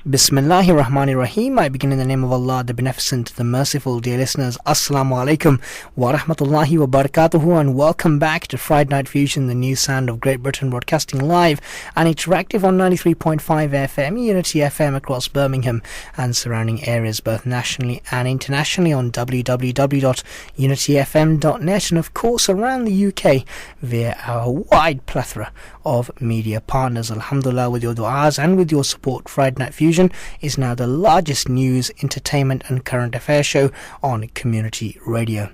Bismillahir Rahmanir Rahim. I begin in the name of Allah, the Beneficent, the Merciful. Dear listeners, Assalamu alaikum wa rahmatullahi wa barakatuhu, and welcome back to Friday Night Fusion, the new sound of Great Britain, broadcasting live and interactive on 93.5 FM, Unity FM across Birmingham and surrounding areas, both nationally and internationally on www.unityfm.net, and of course around the UK via our wide plethora of media partners. Alhamdulillah, with your du'as and with your support, Friday Night Fusion is now the largest news, entertainment and current affairs show on community radio.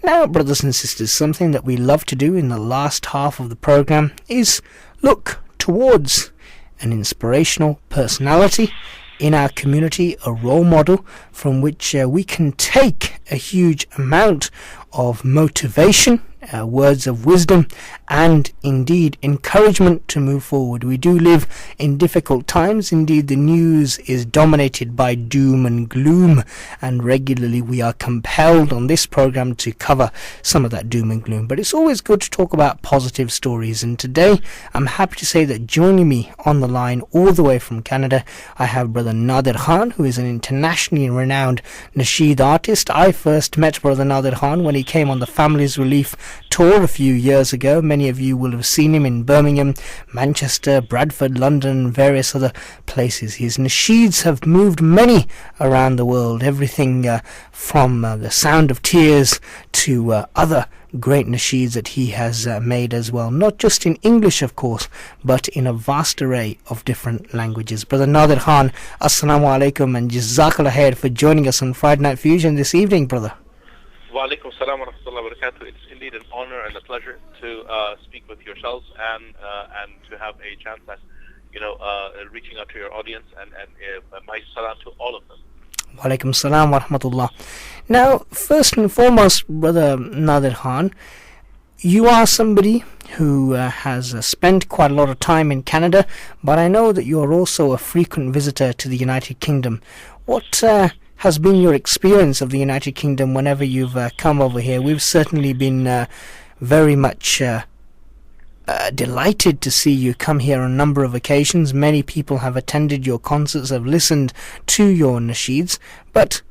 Now, brothers and sisters, something that we love to do in the last half of the program is look towards an inspirational personality in our community, a role model from which we can take a huge amount of motivation, words of wisdom, and indeed encouragement to move forward. We do live in difficult times. Indeed, the news is dominated by doom and gloom, and regularly we are compelled on this program to cover some of that doom and gloom. But it's always good to talk about positive stories, and today I'm happy to say that joining me on the line all the way from Canada, I have Brother Nader Khan, who is an internationally renowned nasheed artist. I first met Brother Nader Khan when he came on the Families Relief tour a few years ago. Many of you will have seen him in Birmingham, Manchester, Bradford, London, various other places. His nasheeds have moved many around the world, everything from the Sound of Tears to other great nasheeds that he has made as well, not just in English of course, but in a vast array of different languages. Brother Nader Khan, Assalamu alaikum and Jazakallah khair for joining us on Friday Night Fusion this evening, brother. Wa alaikum salam wa rahmatullahi wa barakatuh. It's indeed an honor and a pleasure to speak with yourselves and to have a chance at reaching out to your audience, and my salam to all of them. Wa alaikum salam wa rahmatullah. Now, first and foremost, Brother Nader Khan, you are somebody who has spent quite a lot of time in Canada, but I know that you're also a frequent visitor to the United Kingdom. What has been your experience of the United Kingdom whenever you've come over here? We've certainly been very much delighted to see you come here on a number of occasions. Many people have attended your concerts, have listened to your nasheeds, but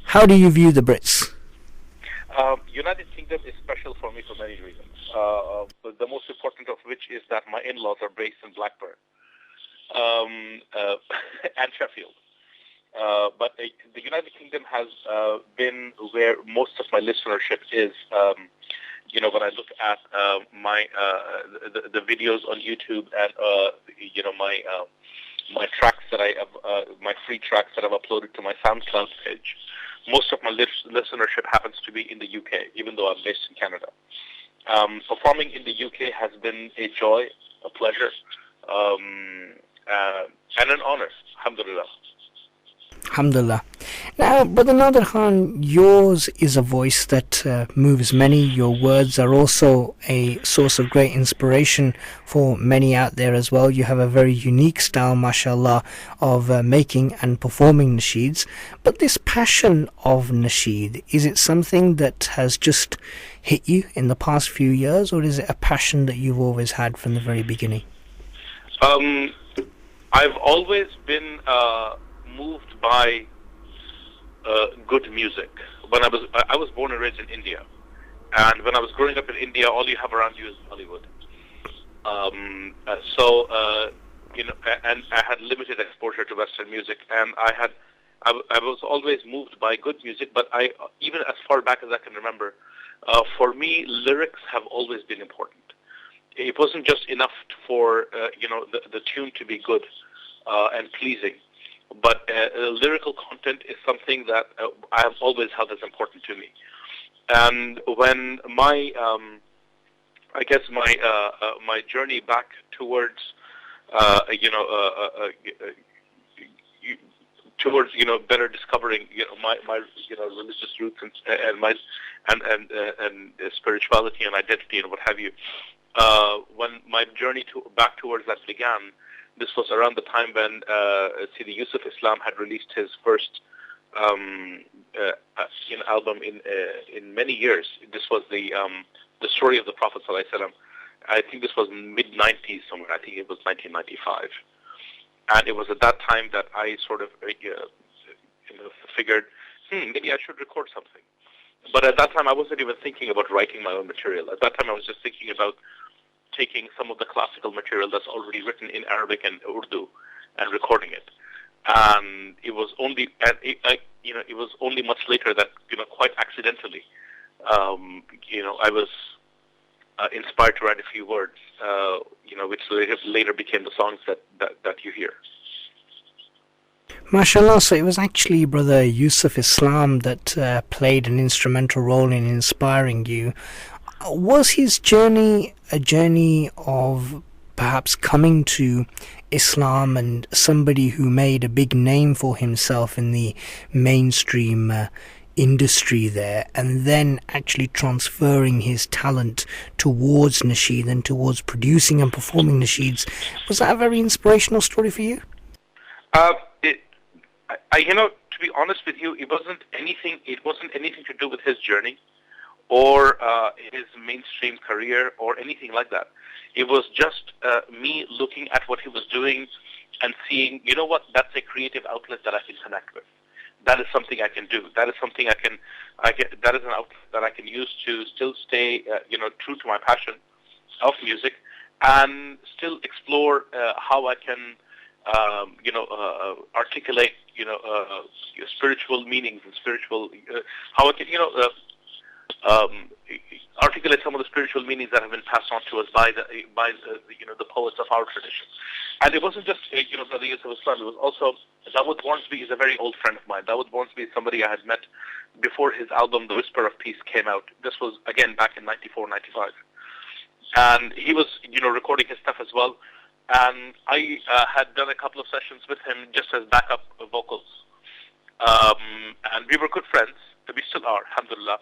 how do you view the Brits? United Kingdom is special for me for many reasons, but the most important of which is that my in-laws are based in Blackburn and Sheffield. But the United Kingdom has been where most of my listenership is. When I look at the videos on YouTube and my tracks that I have, my free tracks that I've uploaded to my SoundCloud page, most of my listenership happens to be in the UK, even though I'm based in Canada. Performing in the UK has been a joy, a pleasure, and an honor. Alhamdulillah. Alhamdulillah. Now, Brother Nader Khan, yours is a voice that moves many. Your words are also a source of great inspiration for many out there as well. You have a very unique style, mashallah, of making and performing nasheeds. But this passion of nasheed, is it something that has just hit you in the past few years, or is it a passion that you've always had from the very beginning? I've always been moved by good music. When I was born and raised in India, and when I was growing up in India, all you have around you is Bollywood. And I had limited exposure to Western music, and I was always moved by good music. But even as far back as I can remember, for me, lyrics have always been important. It wasn't just enough for the tune to be good and pleasing, but lyrical content is something that I have always held as important to me. And when my journey back towards better discovering my religious roots and my spirituality and identity and what have you, when my journey back towards that began, this was around the time when Sidi Yusuf Islam had released his first album in many years. This was the story of the Prophet ﷺ. I think this was mid-90s somewhere. I think it was 1995. And it was at that time that I sort of figured, maybe I should record something. But at that time, I wasn't even thinking about writing my own material. At that time, I was just thinking about taking some of the classical material that's already written in Arabic and Urdu and recording it. And it was only, it was only much later that, quite accidentally, I was inspired to write a few words, which later became the songs that you hear. MashaAllah, so it was actually Brother Yusuf Islam that played an instrumental role in inspiring you. Was his journey a journey of perhaps coming to Islam and somebody who made a big name for himself in the mainstream industry there, and then actually transferring his talent towards nasheed and towards producing and performing nasheeds? Was that a very inspirational story for you? To be honest with you, it wasn't anything to do with his journey or his mainstream career or anything like that. It was just me looking at what he was doing and seeing, that's a creative outlet that I can connect with. That is something I can do. That is something that is an outlet that I can use to still stay, true to my passion of music and still explore how I can, articulate, spiritual meanings and spiritual, how I can, articulate some of the spiritual meanings that have been passed on to us by the poets of our tradition. And it wasn't just, Brother Yusuf Islam. It was also, Dawood Hornsby is a very old friend of mine. Dawood Hornsby is somebody I had met before his album, The Whisper of Peace, came out. This was, again, back in 94, 95. And he was, recording his stuff as well. And I had done a couple of sessions with him just as backup vocals. And we were good friends. We still are, alhamdulillah.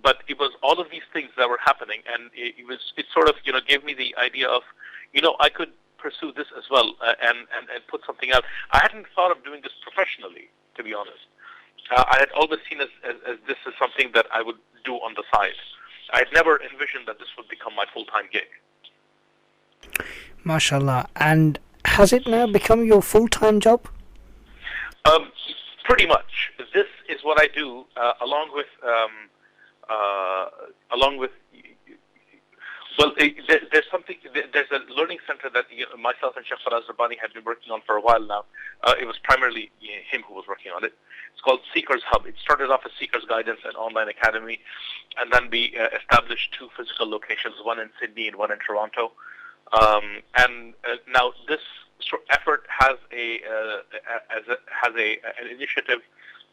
But it was all of these things that were happening, and it sort of, gave me the idea of, I could pursue this as well and put something out. I hadn't thought of doing this professionally, to be honest. I had always seen as this is something that I would do on the side. I had never envisioned that this would become my full-time gig. MashaAllah. And has it now become your full-time job? Pretty much. This is what I do, along with there's a learning center that myself and Sheikh Faraz Rabbani had been working on for a while now. It was primarily him who was working on it. It's called Seekers Hub. It started off as Seekers Guidance and Online Academy, and then we established 2 physical locations, one in Sydney and one in Toronto. And now this effort has an initiative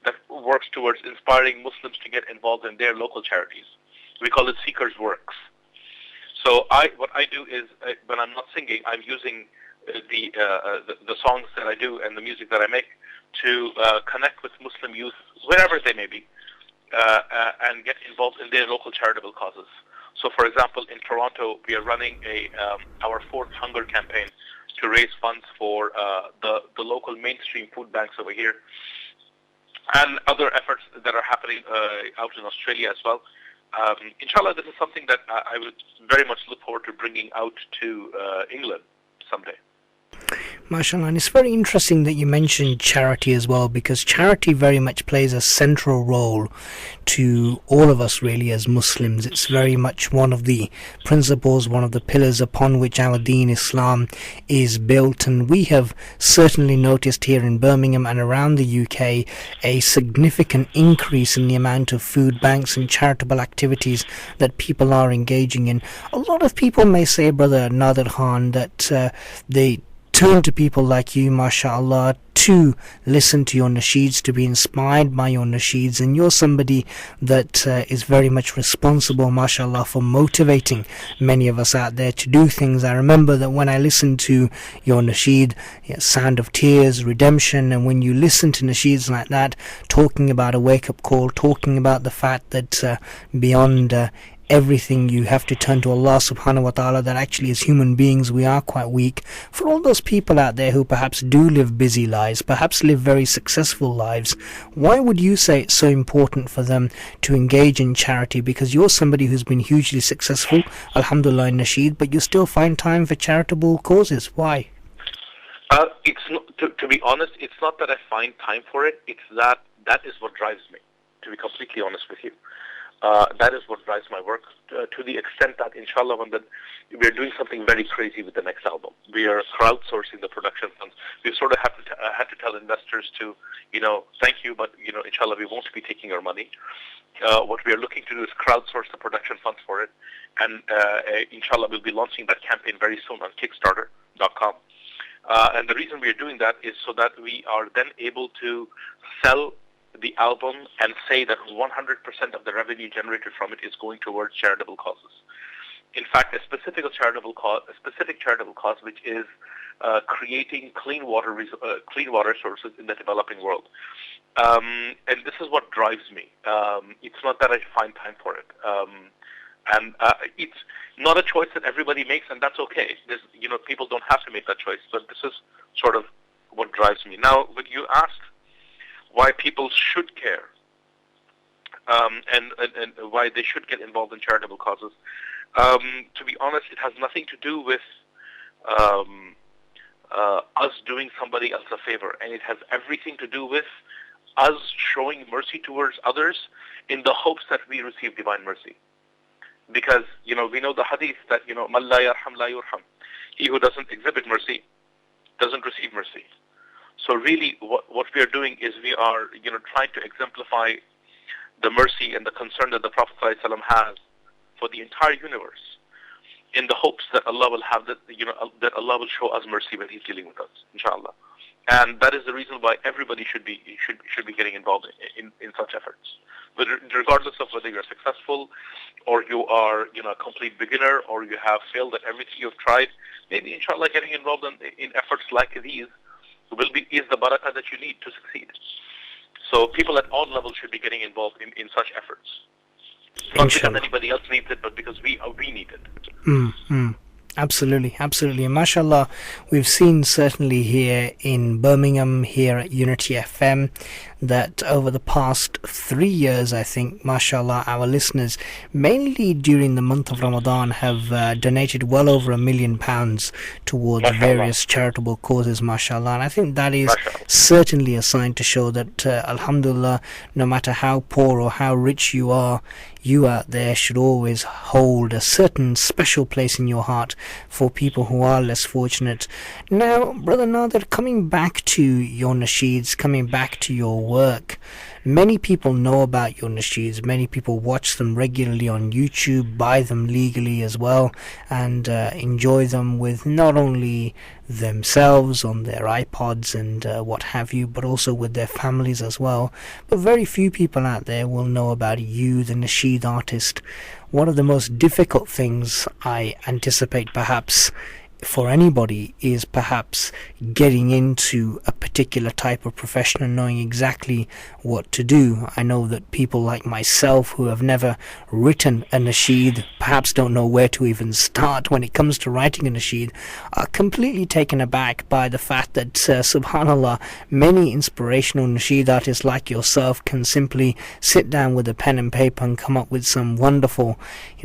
that works towards inspiring Muslims to get involved in their local charities. We call it Seekers Works. So what I do is when I'm not singing, I'm using the songs that I do and the music that I make to connect with Muslim youth wherever they may be and get involved in their local charitable causes. So, for example, in Toronto, we are running our 4th hunger campaign to raise funds for the local mainstream food banks over here, and other efforts that are happening out in Australia as well. Inshallah, this is something that I would very much look forward to bringing out to England someday. MashaAllah, and it's very interesting that you mentioned charity as well, because charity very much plays a central role to all of us really as Muslims. It's very much one of the principles, one of the pillars upon which our deen Islam is built, and we have certainly noticed here in Birmingham and around the UK a significant increase in the amount of food banks and charitable activities that people are engaging in. A lot of people may say, Brother Nader Khan, that they turn to people like you, mashallah, to listen to your nasheeds, to be inspired by your nasheeds, and you're somebody that is very much responsible, mashallah, for motivating many of us out there to do things. I remember that when I listened to your nasheed, Sound of Tears, Redemption, and when you listen to nasheeds like that, talking about a wake-up call, talking about the fact that beyond everything you have to turn to Allah subhanahu wa ta'ala, that actually as human beings we are quite weak. For all those people out there who perhaps do live busy lives, perhaps live very successful lives, why would you say it's so important for them to engage in charity? Because you're somebody who's been hugely successful, alhamdulillah, in nasheed, but you still find time for charitable causes. Why? It's not, to be honest, it's not that I find time for it. It's that is what drives me. To be completely honest with you, that is what drives my work. To the extent that, inshallah, we are doing something very crazy with the next album. We are crowdsourcing the production funds. We sort of had to tell investors to, thank you, but inshallah, we won't be taking your money. What we are looking to do is crowdsource the production funds for it, and inshallah, we'll be launching that campaign very soon on Kickstarter.com. And the reason we are doing that is so that we are then able to sell the album and say that 100% of the revenue generated from it is going towards charitable causes. In fact, a specific charitable cause, which is creating clean water sources in the developing world. And this is what drives me. It's not that I find time for it. And it's not a choice that everybody makes, and that's okay. People don't have to make that choice, but this is sort of what drives me. Now, when you asked why people should care, and why they should get involved in charitable causes, to be honest, it has nothing to do with us doing somebody else a favor, and it has everything to do with us showing mercy towards others in the hopes that we receive divine mercy. Because, we know the hadith that, man la yarham la yurham. He who doesn't exhibit mercy doesn't receive mercy. So really what we are doing is we are, trying to exemplify the mercy and the concern that the Prophet ﷺ has for the entire universe, in the hopes that Allah will have that Allah will show us mercy when He's dealing with us, inshallah. And that is the reason why everybody should be getting involved in such efforts. But regardless of whether you're successful or you are, a complete beginner, or you have failed at everything you've tried, maybe inshallah getting involved in efforts like these is the barakah that you need to succeed. So people at all levels should be getting involved in such efforts. Not because anybody else needs it, but because we need it. Mm-hmm. Absolutely. And mashallah, we've seen certainly here in Birmingham, here at Unity FM, that over the past 3 years, I think, mashallah, our listeners, mainly during the month of Ramadan, have donated well over £1 million towards various charitable causes, mashallah. And I think that is certainly a sign to show that, alhamdulillah, no matter how poor or how rich you are, you out there should always hold a certain special place in your heart for people who are less fortunate. Now, Brother Nader, coming back to your nasheeds, coming back to your work, many people know about your nasheeds, many people watch them regularly on YouTube, buy them legally as well, and enjoy them with not only themselves on their iPods and what have you, but also with their families as well. But very few people out there will know about you, the nasheed artist. One of the most difficult things I anticipate perhaps for anybody is perhaps getting into a particular type of profession and knowing exactly what to do. I know that people like myself who have never written a nasheed, perhaps don't know where to even start when it comes to writing a nasheed, are completely taken aback by the fact that, subhanallah, many inspirational nasheed artists like yourself can simply sit down with a pen and paper and come up with some wonderful,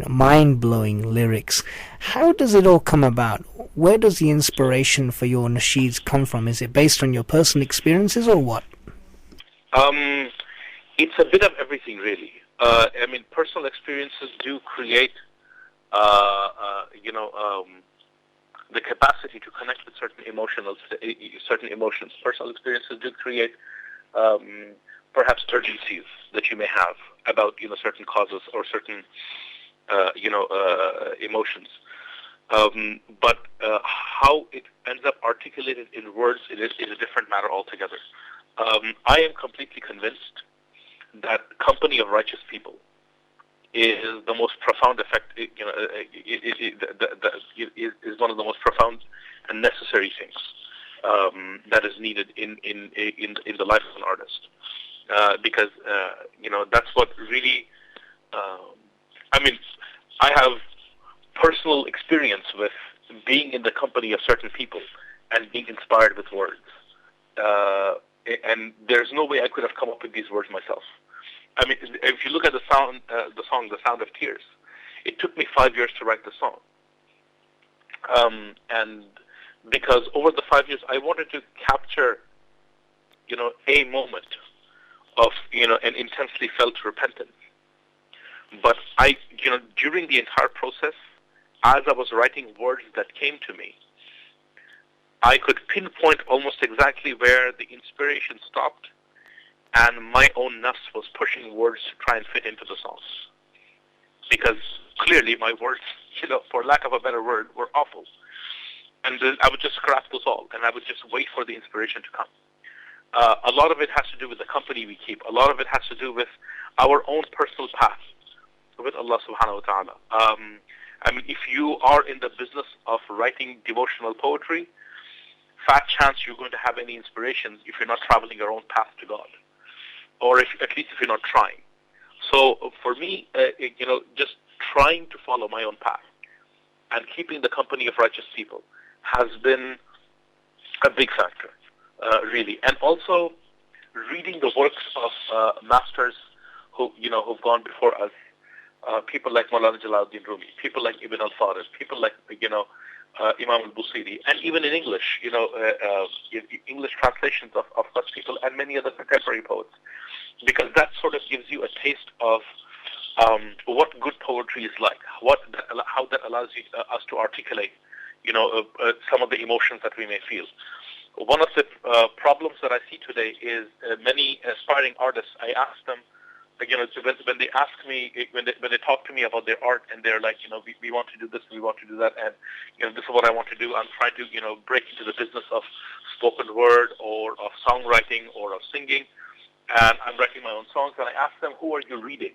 mind-blowing lyrics. How does it all come about? Where does the inspiration for your nasheeds come from? Is it based on your personal experiences or what? It's a bit of everything, really. Personal experiences do create, the capacity to connect with certain emotions. Personal experiences do create, perhaps urgencies that you may have about, certain causes or certain, emotions. But how it ends up articulated in words is a different matter altogether. I am completely convinced that company of righteous people is the most profound effect. Is one of the most profound and necessary things that is needed in the life of an artist, because that's what really. I have personal experience with being in the company of certain people and being inspired with words. And there's no way I could have come up with these words myself. If you look at the song, The Sound of Tears, it took me 5 years to write the song. And because over the 5 years I wanted to capture, a moment of, an intensely felt repentance. But during the entire process, as I was writing words that came to me, I could pinpoint almost exactly where the inspiration stopped, and my own nafs was pushing words to try and fit into the songs. Because clearly my words, for lack of a better word, were awful. And then I would just scrap those all, and I would just wait for the inspiration to come. A lot of it has to do with the company we keep. A lot of it has to do with our own personal path with Allah subhanahu wa ta'ala. If you are in the business of writing devotional poetry, fat chance you're going to have any inspiration if you're not traveling your own path to God, or at least if you're not trying. So for me, just trying to follow my own path and keeping the company of righteous people has been a big factor, really. And also reading the works of masters who've gone before us, people like Maulana Jalaluddin Rumi, people like Ibn al-Farid, people like, Imam al-Busiri, and even in English, English translations of such people and many other contemporary poets, because that sort of gives you a taste of what good poetry is like, how that allows us to articulate, some of the emotions that we may feel. One of the problems that I see today is many aspiring artists. I ask them, when they ask me, when they talk to me about their art, and they're like, we want to do this, we want to do that, and this is what I want to do. I'm trying to, break into the business of spoken word or of songwriting or of singing, and I'm writing my own songs. And I ask them, who are you reading?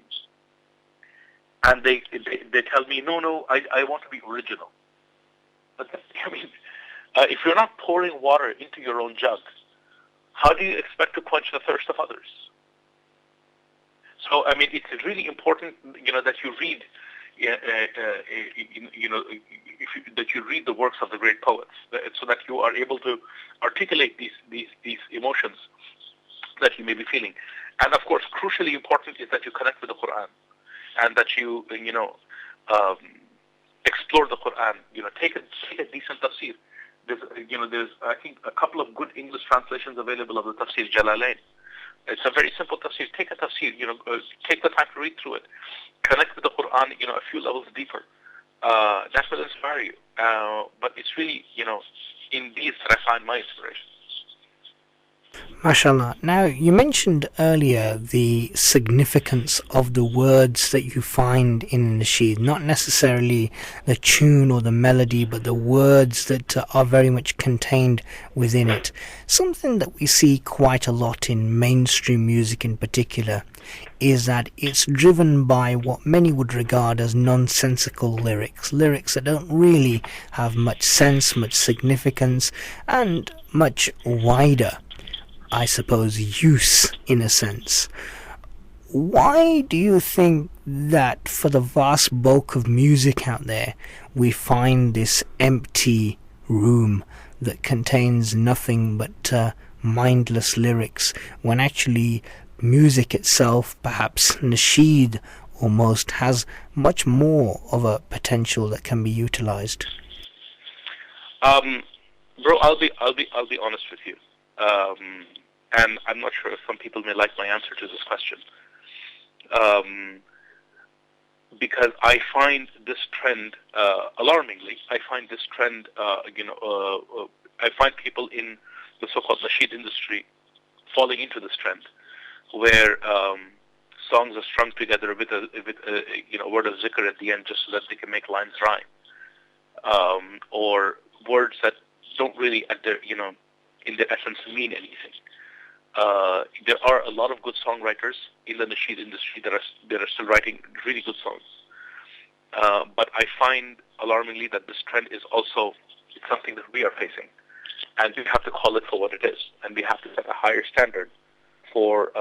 And they tell me, no, I want to be original. But if you're not pouring water into your own jug, how do you expect to quench the thirst of others? So, it's really important, that you read, that you read the works of the great poets, so that you are able to articulate these emotions that you may be feeling. And of course, crucially important is that you connect with the Quran, and that you, explore the Quran. Take a decent tafsir. There's I think a couple of good English translations available of the tafsir Jalalain. It's a very simple tafsir. Take a tafsir, take the time to read through it. Connect with the Quran, a few levels deeper. That will inspire you. But it's really, in these that I find my inspiration. MashaAllah. Now, you mentioned earlier the significance of the words that you find in nasheed, not necessarily the tune or the melody, but the words that are very much contained within it. Something that we see quite a lot in mainstream music in particular is that it's driven by what many would regard as nonsensical lyrics that don't really have much sense, much significance, and much wider, I suppose, use in a sense. Why do you think that for the vast bulk of music out there we find this empty room that contains nothing but mindless lyrics, when actually music itself, perhaps nasheed almost, has much more of a potential that can be utilized? Bro, I'll be honest with you. And I'm not sure if some people may like my answer to this question. Because I find this trend, alarmingly, I find this trend, I find people in the so-called nasheed industry falling into this trend, where songs are strung together with a word of zikr at the end, just so that they can make lines rhyme, or words that don't really, in their essence, mean anything. There are a lot of good songwriters in the nasheed industry that are still writing really good songs. But I find alarmingly that this trend is also something that we are facing, and we have to call it for what it is, and we have to set a higher standard for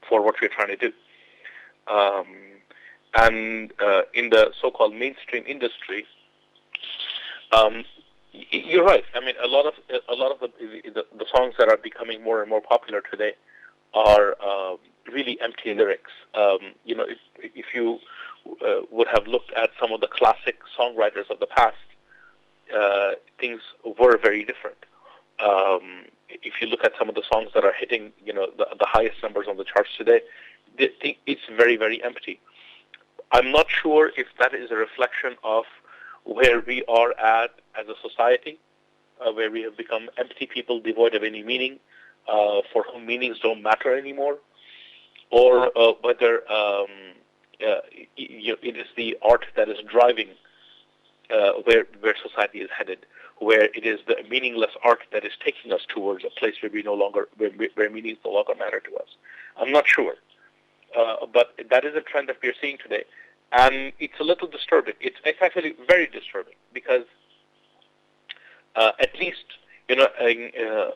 what we're trying to do. And in the so-called mainstream industry, you're right. A lot of the songs that are becoming more and more popular today are really empty lyrics. If you would have looked at some of the classic songwriters of the past, things were very different. If you look at some of the songs that are hitting, the highest numbers on the charts today, it's very, very empty. I'm not sure if that is a reflection of where we are at as a society, where we have become empty people devoid of any meaning, for whom meanings don't matter anymore, or whether it is the art that is driving where society is headed, where it is the meaningless art that is taking us towards a place where where meanings no longer matter to us. I'm not sure, but that is a trend that we are seeing today, and it's a little disturbing. It's actually very disturbing because at least a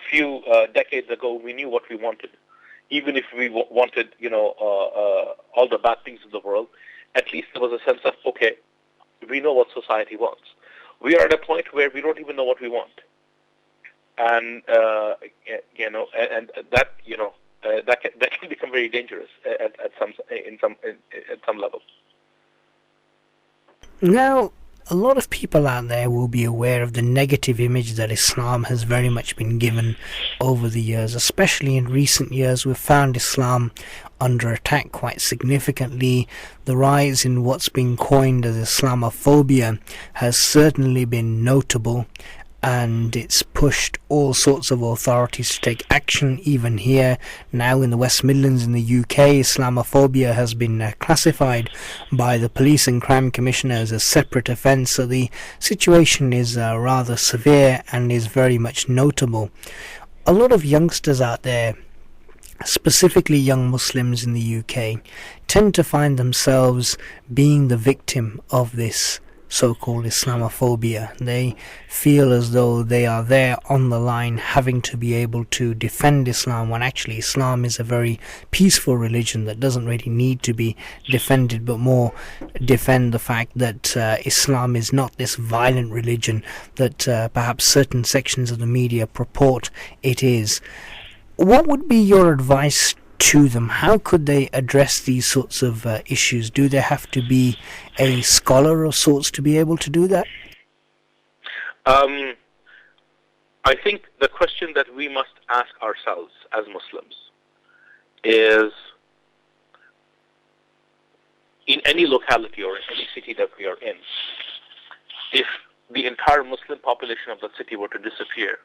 few decades ago we knew what we wanted, even if we wanted all the bad things in the world. At least there was a sense of, okay, we know what society wants. We are at a point where we don't even know what we want, and and that that can become very dangerous at some level. Now, a lot of people out there will be aware of the negative image that Islam has very much been given over the years. Especially in recent years, we've found Islam under attack quite significantly. The rise in what's been coined as Islamophobia has certainly been notable, and it's pushed all sorts of authorities to take action. Even here now in the West Midlands in the UK, Islamophobia has been classified by the Police and Crime Commissioner as a separate offence, so the situation is rather severe and is very much notable. A lot of youngsters out there, specifically young Muslims in the UK, tend to find themselves being the victim of this so-called Islamophobia. They feel as though they are there on the line, having to be able to defend Islam, when actually Islam is a very peaceful religion that doesn't really need to be defended, but more defend the fact that Islam is not this violent religion that perhaps certain sections of the media purport it is. What would be your advice to them? How could they address these sorts of issues? Do they have to be a scholar of sorts to be able to do that? I think the question that we must ask ourselves as Muslims is, in any locality or in any city that we are in, if the entire Muslim population of the city were to disappear,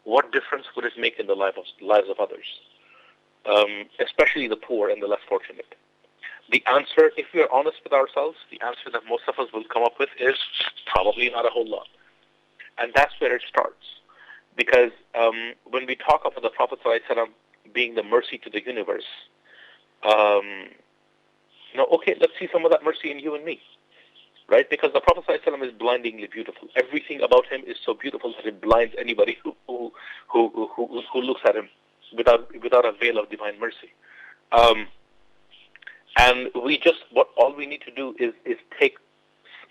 what difference would it make in the lives of others? Especially the poor and the less fortunate. The answer, if we are honest with ourselves, the answer that most of us will come up with is probably not a whole lot. And that's where it starts. Because when we talk about the Prophet ﷺ being the mercy to the universe, okay, let's see some of that mercy in you and me. Right? Because the Prophet ﷺ is blindingly beautiful. Everything about him is so beautiful that it blinds anybody who looks at him without a veil of divine mercy. And all we need to do is take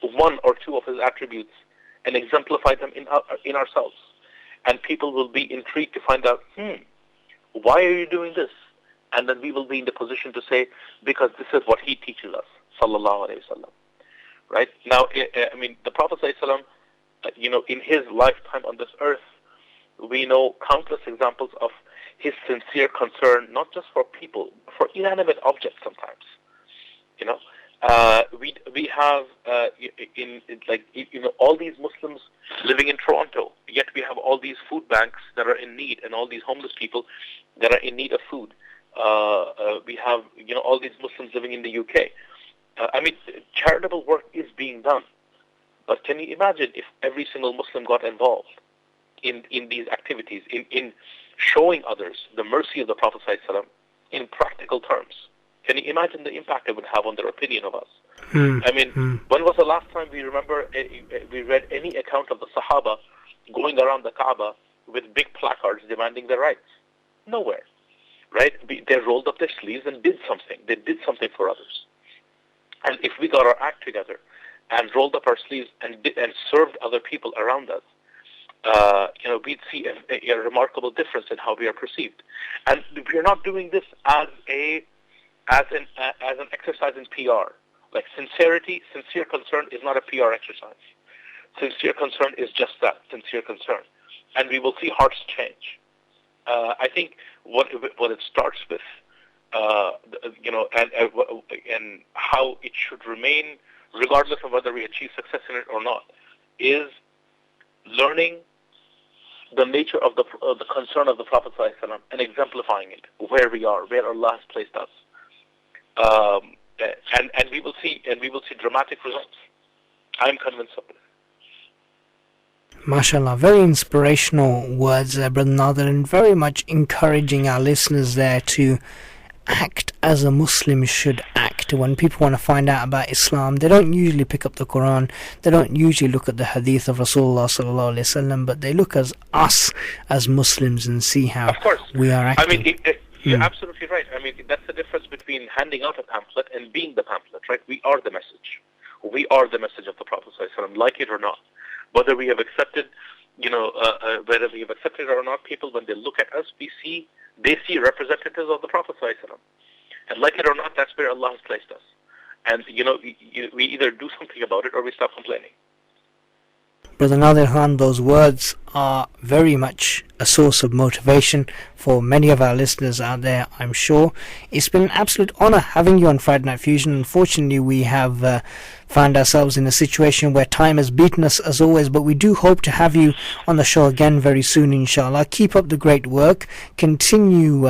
one or two of his attributes and exemplify them in ourselves. And people will be intrigued to find out, why are you doing this? And then we will be in the position to say, because this is what he teaches us, sallallahu alayhi wa sallam. Right? Now, the Prophet ﷺ, in his lifetime on this earth, we know countless examples of his sincere concern, not just for people, for inanimate objects sometimes. We have all these Muslims living in Toronto, yet we have all these food banks that are in need, and all these homeless people that are in need of food. We have all these Muslims living in the UK. Charitable work is being done, but can you imagine if every single Muslim got involved in these activities, in showing others the mercy of the Prophet ﷺ in practical terms? Can you imagine the impact it would have on their opinion of us? When was the last time we read any account of the Sahaba going around the Kaaba with big placards demanding their rights? Nowhere, right? They rolled up their sleeves and did something. They did something for others. And if we got our act together and rolled up our sleeves and served other people around us, we'd see a remarkable difference in how we are perceived. And we're not doing this as an exercise in PR. Like sincere concern is not a PR exercise. Sincere concern is just that, sincere concern. And we will see hearts change. I think what it starts with, and how it should remain, regardless of whether we achieve success in it or not, is learning the nature of the concern of the Prophet ﷺ and exemplifying it where we are, where Allah has placed us, and we will see dramatic results. I'm convinced of this. MashaAllah, very inspirational words there, Brother Nader, and very much encouraging our listeners there to act as a Muslim should act. When people want to find out about Islam, they don't usually pick up the Quran, they don't usually look at the hadith of Rasulullah sallallahu alaihi wasallam, but they look at us as Muslims and see how we are acting. I mean, you're absolutely right. I mean, that's the difference between handing out a pamphlet and being the pamphlet, right? We are the message. We are the message of the Prophet sallallahu alaihi wasallam, like it or not. Whether we have accepted, whether we have accepted it or not, people, when they look at us, they see representatives of the Prophet ﷺ. And like it or not, that's where Allah has placed us. And, we either do something about it or we stop complaining. Brother Nader Khan, those words are very much a source of motivation for many of our listeners out there, I'm sure. It's been an absolute honor having you on Friday Night Fusion. Unfortunately, we have found ourselves in a situation where time has beaten us as always, but we do hope to have you on the show again very soon, inshallah. Keep up the great work. Continue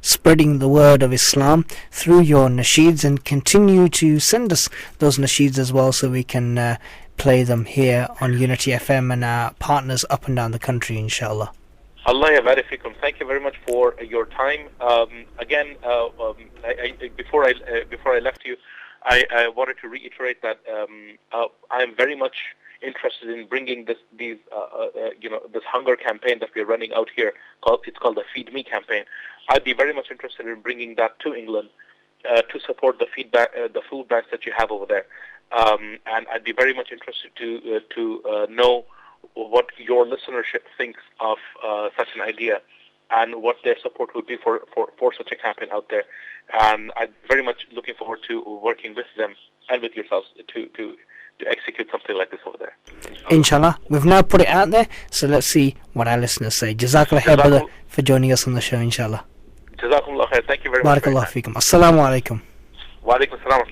spreading the word of Islam through your nasheeds, and continue to send us those nasheeds as well so we can play them here on Unity FM and our partners up and down the country, inshallah. Allah yabarik fikum. Thank you very much for your time. Again, before I left you, I wanted to reiterate that I am very much interested in bringing this hunger campaign that we're running out here. It's called the Feed Me campaign. I'd be very much interested in bringing that to England to support the food banks that you have over there. And I'd be very much interested to know what your listenership thinks of such an idea, and what their support would be for such a campaign out there. And I'm very much looking forward to working with them and with yourselves to execute something like this over there. Inshallah. We've now put it out there, so let's see what our listeners say. Jazakallah khair, brother, for joining us on the show, inshallah. Jazakumullah khair. Thank you very much. Barakallah feekum. Assalamu alaikum. Wa alaikum assalam.